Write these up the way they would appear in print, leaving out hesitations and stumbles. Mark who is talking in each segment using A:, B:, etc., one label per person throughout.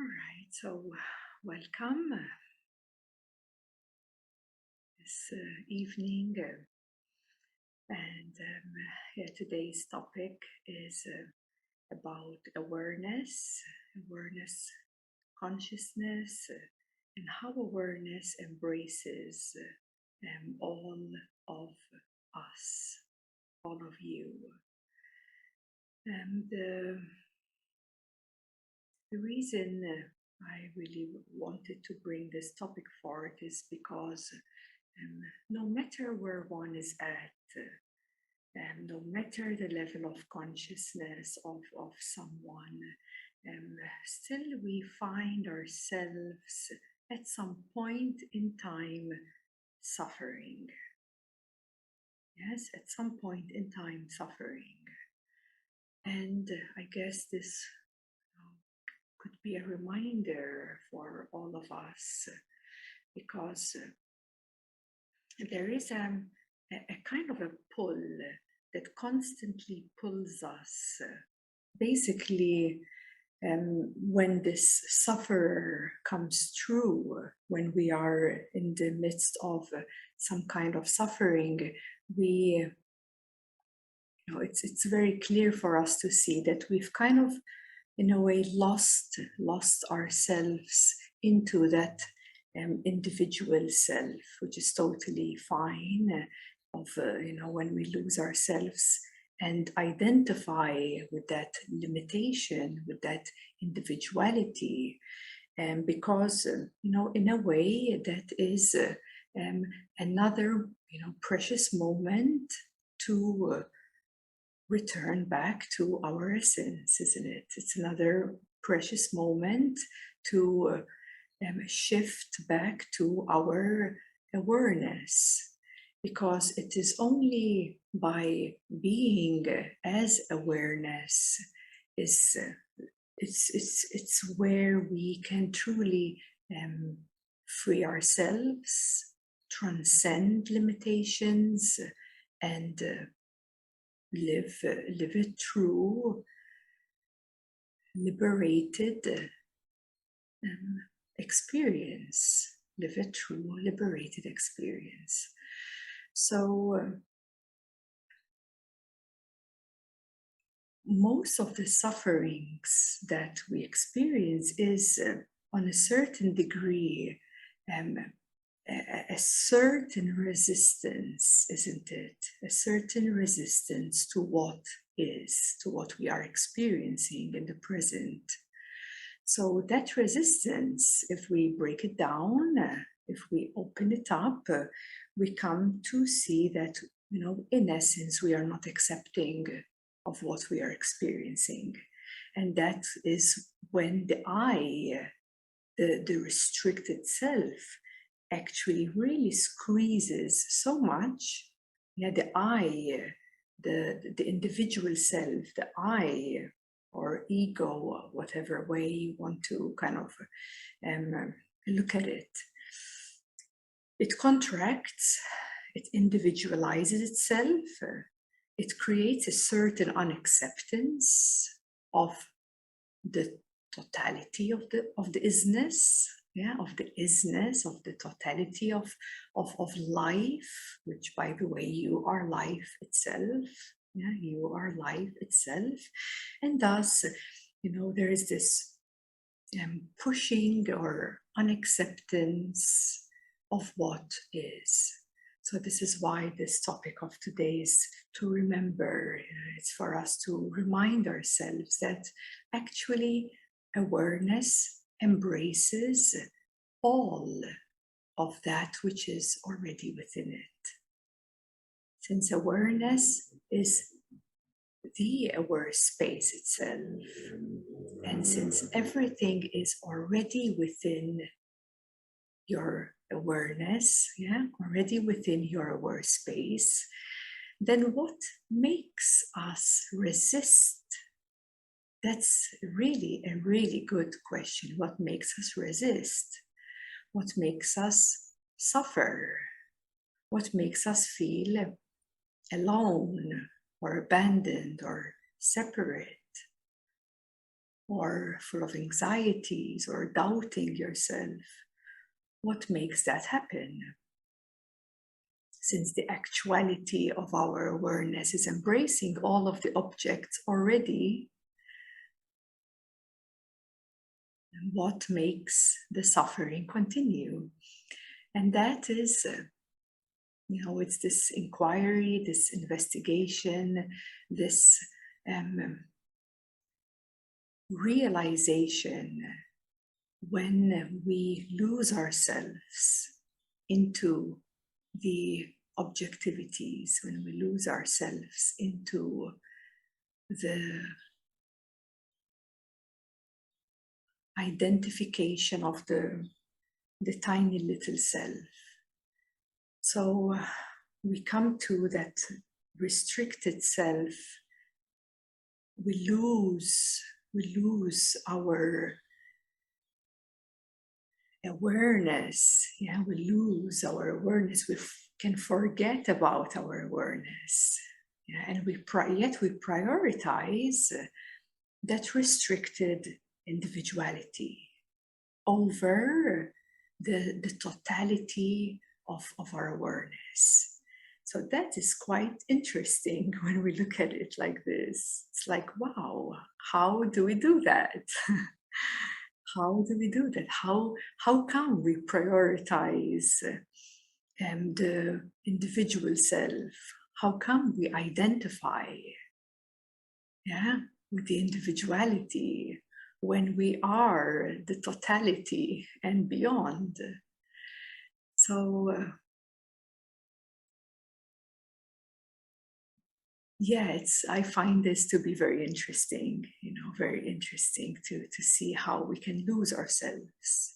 A: All right, so welcome this evening. And today's topic is about awareness, consciousness, and how awareness embraces all of us, all of you. And the reason I really wanted to bring this topic forward is because no matter where one is at, no matter the level of consciousness of someone, still we find ourselves at some point in time suffering. Yes, at some point in time suffering. And I guess this could be a reminder for all of us, because there is a kind of a pull that constantly pulls us. Basically, when this sufferer comes through, when we are in the midst of some kind of suffering, we, it's very clear for us to see that we've kind of, in a way, lost ourselves into that individual self, which is totally fine. When we lose ourselves and identify with that limitation, with that individuality, because in a way that is another precious moment to return back to our essence, isn't it? It's another precious moment to shift back to our awareness, because it is only by being as awareness is it's where we can truly free ourselves, transcend limitations, and live a true, liberated experience. Live a true, liberated experience. So most of the sufferings that we experience is on a certain degree a certain resistance, isn't it? A certain resistance to what is, to what we are experiencing in the present. So that resistance, if we break it down, if we open it up, we come to see that, in essence, we are not accepting of what we are experiencing. And that is when the I, the restricted self, actually really squeezes so much. The I, the individual self, the I, or ego, whatever way you want to kind of look at it. It contracts, it individualizes itself, it creates a certain unacceptance of the totality of the isness, of the isness, of the totality of life, which, by the way, you are life itself. You are life itself. And thus, there is this pushing or unacceptance of what is. So this is why this topic of today is to remember. It's for us to remind ourselves that actually awareness embraces all of that which is already within it. Since awareness is the aware space itself, and since everything is already within your awareness, already within your aware space, then what makes us resist? That's really a really good question. What makes us resist? What makes us suffer? What makes us feel alone or abandoned or separate? or full of anxieties or doubting yourself, what makes that happen? Since the actuality of our awareness is embracing all of the objects already, what makes the suffering continue? And that is, it's this inquiry, this investigation, this realization when we lose ourselves into the objectivities, when we lose ourselves into the identification of the tiny little self. So we come to that restricted self, we lose our awareness. Yeah, we lose our awareness. We can forget about our awareness. Yeah, and yet we prioritize that restricted individuality over the totality of our awareness. So that is quite interesting when we look at it like this. It's like, wow, how do we do that? How do we do that? How come we prioritize the individual self? How come we identify with the individuality when we are the totality and beyond? So I find this to be very interesting, very interesting to see how we can lose ourselves,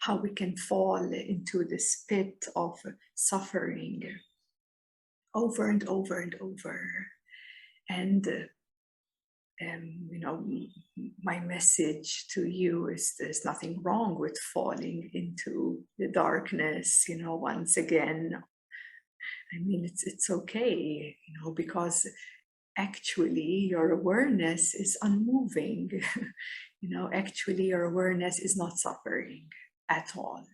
A: how we can fall into this pit of suffering over and over and over. And my message to you is there's nothing wrong with falling into the darkness, once again. I mean, it's okay, because actually your awareness is unmoving. Actually your awareness is not suffering at all.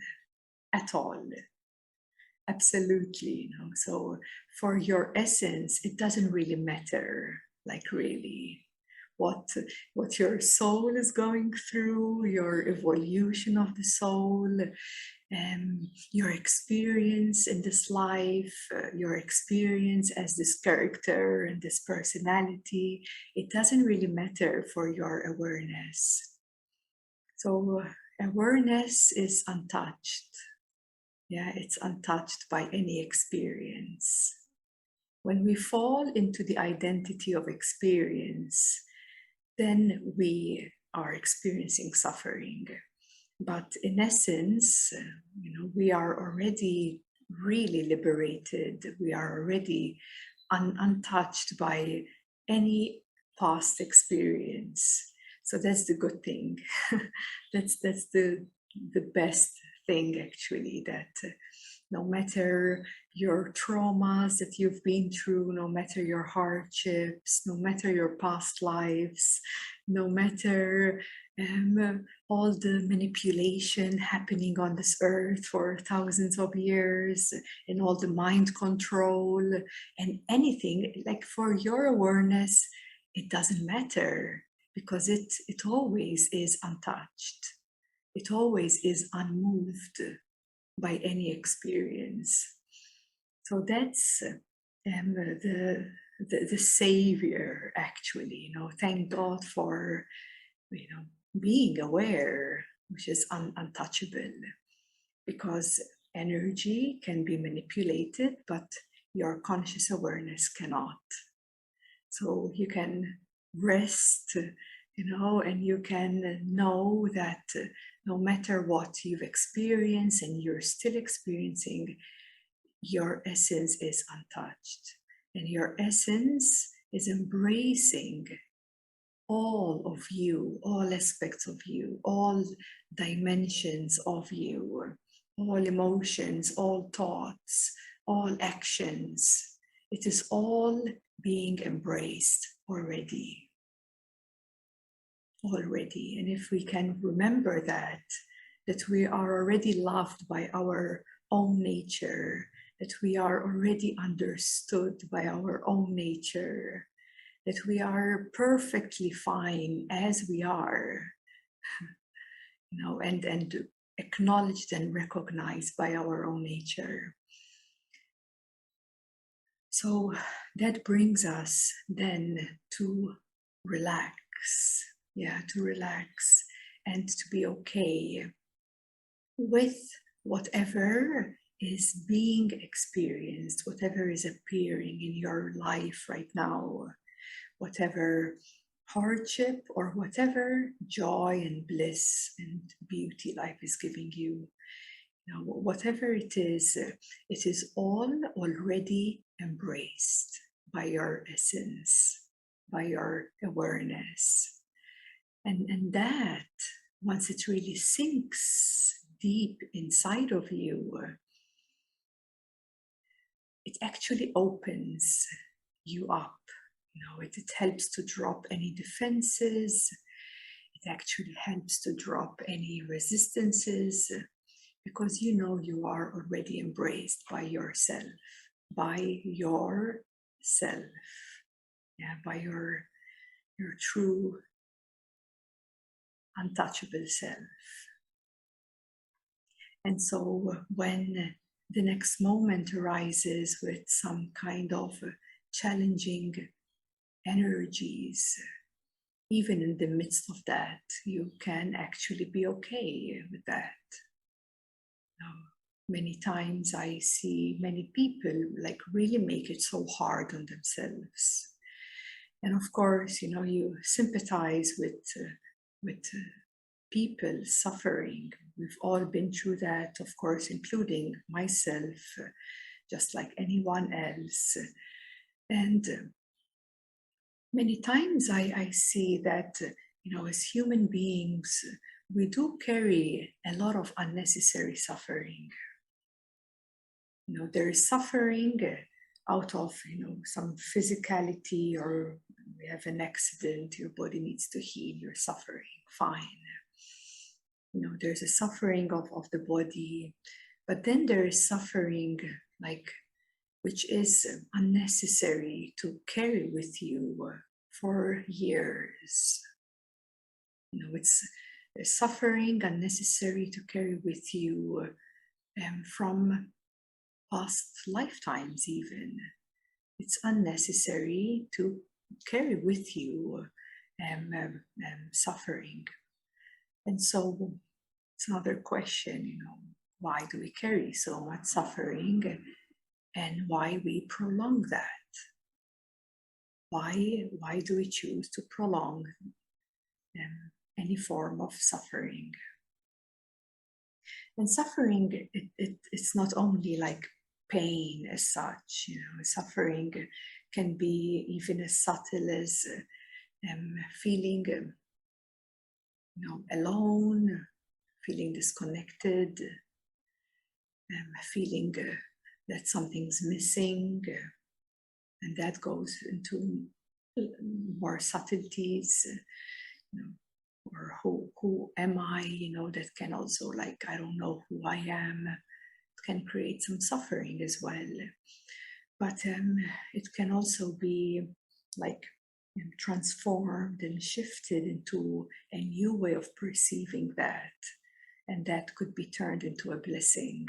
A: Absolutely, So for your essence, it doesn't really matter, like really, what your soul is going through, your evolution of the soul, your experience in this life, your experience as this character and this personality. It doesn't really matter for your awareness. So awareness is untouched. Yeah, it's untouched by any experience. When we fall into the identity of experience, then we are experiencing suffering. But in essence, we are already really liberated. We are already untouched by any past experience. So that's the good thing. that's the best thing, actually, that no matter your traumas that you've been through, no matter your hardships, no matter your past lives, no matter all the manipulation happening on this earth for thousands of years, and all the mind control and anything, like, for your awareness, it doesn't matter, because it always is untouched. It always is unmoved by any experience. So that's the savior, actually. Thank God for being aware, which is untouchable, because energy can be manipulated, but your conscious awareness cannot. So you can rest, and you can know that no matter what you've experienced and you're still experiencing, your essence is untouched. And your essence is embracing all of you, all aspects of you, all dimensions of you, all emotions, all thoughts, all actions. It is all being embraced already. already. And if we can remember that we are already loved by our own nature, that we are already understood by our own nature, that we are perfectly fine as we are, and acknowledged and recognized by our own nature. So that brings us then to relax, to relax and to be okay with whatever is being experienced, whatever is appearing in your life right now, whatever hardship or whatever joy and bliss and beauty life is giving you. Whatever it is all already embraced by your essence, by your awareness. And that, once it really sinks deep inside of you, it actually opens you up. It helps to drop any defenses. It actually helps to drop any resistances, because you are already embraced by yourself, by your true untouchable self. And so when the next moment arises with some kind of challenging energies, even in the midst of that, you can actually be okay with that. Many times I see many people really make it so hard on themselves. And of course, you sympathize with people suffering. We've all been through that, of course, including myself, just like anyone else. And many times I see that, as human beings, we do carry a lot of unnecessary suffering. There is suffering out of, some physicality, or we have an accident, your body needs to heal, you're suffering, fine. There's a suffering of the body, but then there is suffering which is unnecessary to carry with you for years. It's a suffering unnecessary to carry with you from past lifetimes even. It's unnecessary to carry with you suffering. And so it's another question, why do we carry so much suffering, and why we prolong that? Why do we choose to prolong any form of suffering? And suffering, it's not only pain as such. Suffering can be even as subtle as feeling alone, feeling disconnected, feeling that something's missing, and that goes into more subtleties, or who am I, that can also I don't know who I am. It can create some suffering as well. But it can also be transformed and shifted into a new way of perceiving that, and that could be turned into a blessing.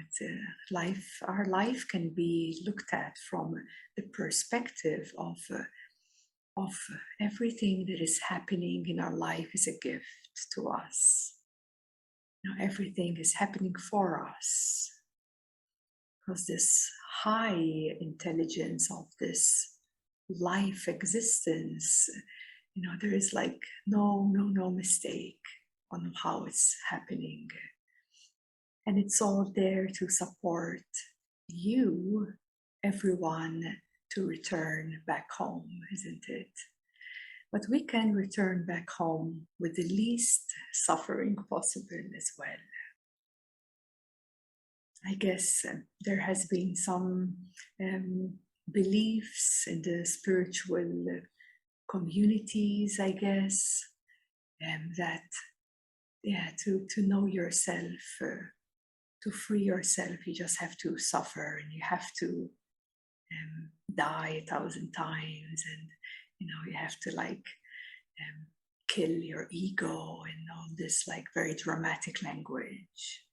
A: It's a life. Our life can be looked at from the perspective of everything that is happening in our life is a gift to us. Everything is happening for us, because this high intelligence of this life existence, there is no mistake on how it's happening. And it's all there to support you, everyone, to return back home, isn't it? But we can return back home with the least suffering possible as well. I guess there has been some beliefs in the spiritual communities, I guess, that, to know yourself, to free yourself, you just have to suffer, and you have to die 1,000 times, and you have to kill your ego and all this very dramatic language.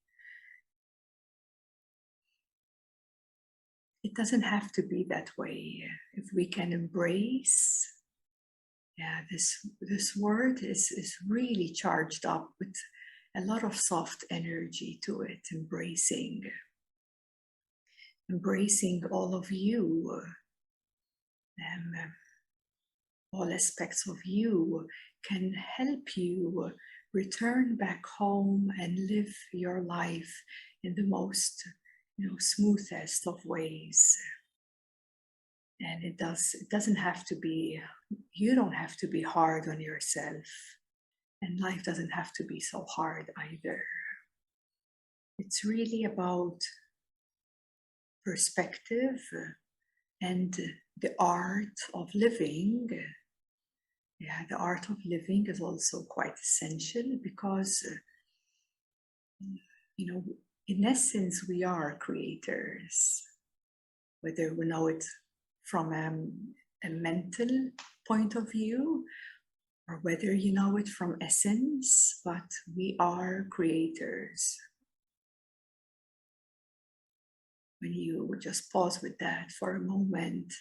A: It doesn't have to be that way. If we can embrace, this word is really charged up with a lot of soft energy to it, embracing all of you, all aspects of you can help you return back home and live your life in the most smoothest of ways. And it doesn't have to be, you don't have to be hard on yourself, and life doesn't have to be so hard either. It's really about perspective and the art of living. The art of living is also quite essential because, in essence, we are creators, whether we know it from a mental point of view or whether you know it from essence, but we are creators. When you just pause with that for a moment,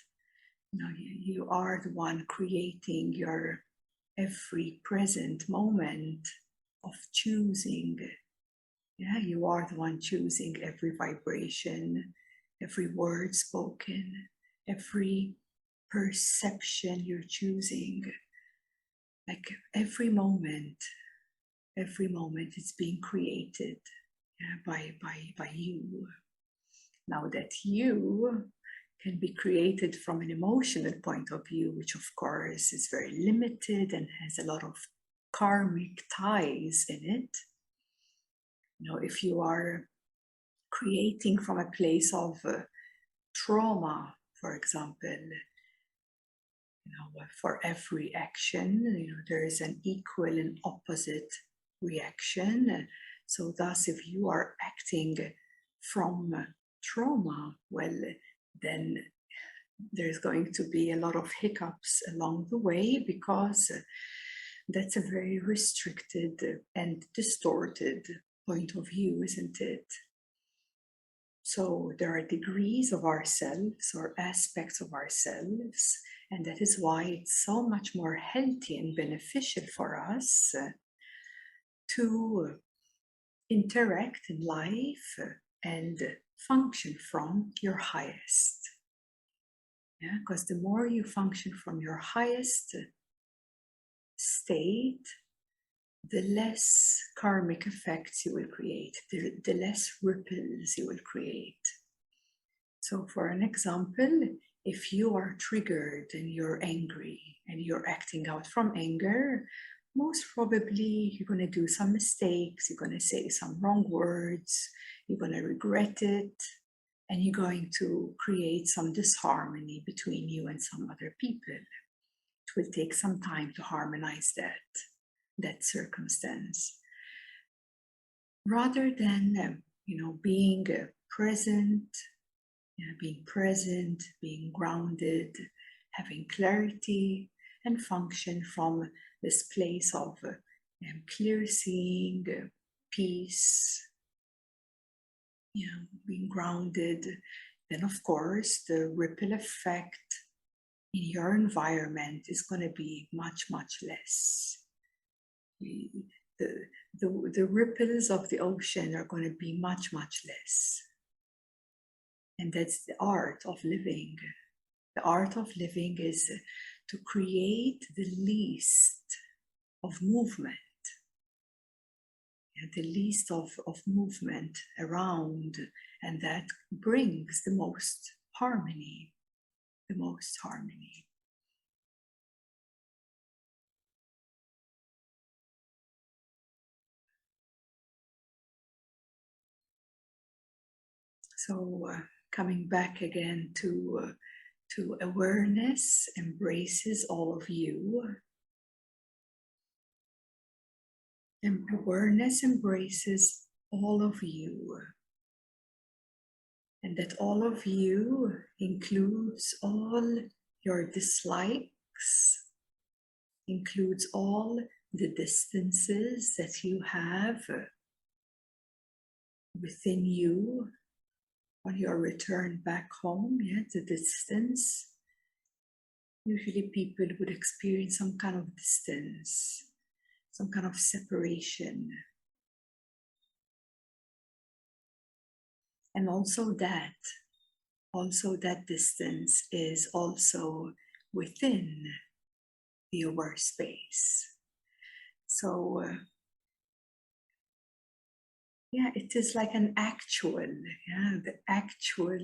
A: you are the one creating your every present moment of choosing. You are the one choosing every vibration, every word spoken, every perception you're choosing. Every moment is being created by you. Now that you can be created from an emotional point of view, which of course is very limited and has a lot of karmic ties in it. If you are creating from a place of trauma, for example, for every action, there is an equal and opposite reaction. So thus, if you are acting from trauma, well, then there's going to be a lot of hiccups along the way, because that's a very restricted and distorted point of view, isn't it? So there are degrees of ourselves or aspects of ourselves, and that is why it's so much more healthy and beneficial for us to interact in life and function from your highest. Because the more you function from your highest state, the less karmic effects you will create, the less ripples you will create. So for an example, if you are triggered and you're angry and you're acting out from anger, most probably you're going to do some mistakes, you're going to say some wrong words, you're going to regret it, and you're going to create some disharmony between you and some other people. It will take some time to harmonize that circumstance. Rather than, being present, being grounded, having clarity, and function from this place of clear seeing, peace, being grounded, then of course the ripple effect in your environment is going to be much, much less. The ripples of the ocean are going to be much, much less. And that's the art of living. The art of living is to create the least of movement, the least of movement around, and that brings the most harmony, So coming back again to to awareness embraces all of you. And awareness embraces all of you. And that all of you includes all your dislikes, includes all the distances that you have within you on your return back home. Yeah, the distance. Usually people would experience some kind of distance, some kind of separation. And also that distance is also within the aware space. So yeah, it is like an actual, the actual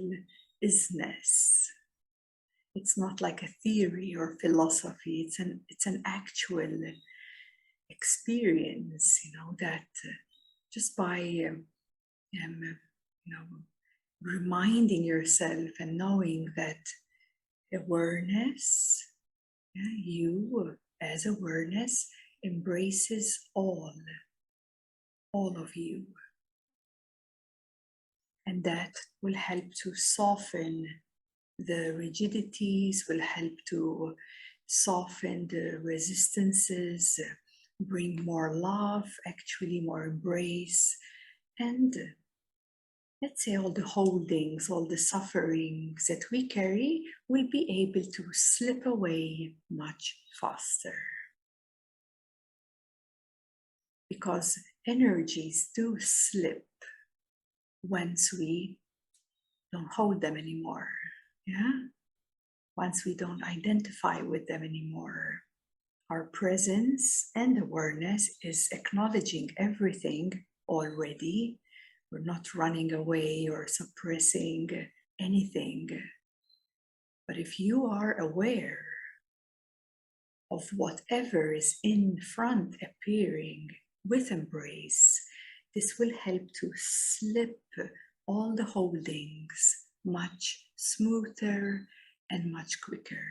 A: isness. It's not like a theory or philosophy. It's an actual experience, that just by reminding yourself and knowing that awareness, you as awareness embraces all of you. And that will help to soften the rigidities, will help to soften the resistances, bring more love, actually more embrace, and let's say all the holdings, all the sufferings that we carry will be able to slip away much faster. Because energies do slip once we don't hold them anymore. Yeah? Once we don't identify with them anymore. Our presence and awareness is acknowledging everything already. We're not running away or suppressing anything. But if you are aware of whatever is in front appearing with embrace, this will help to slip all the holdings much smoother and much quicker.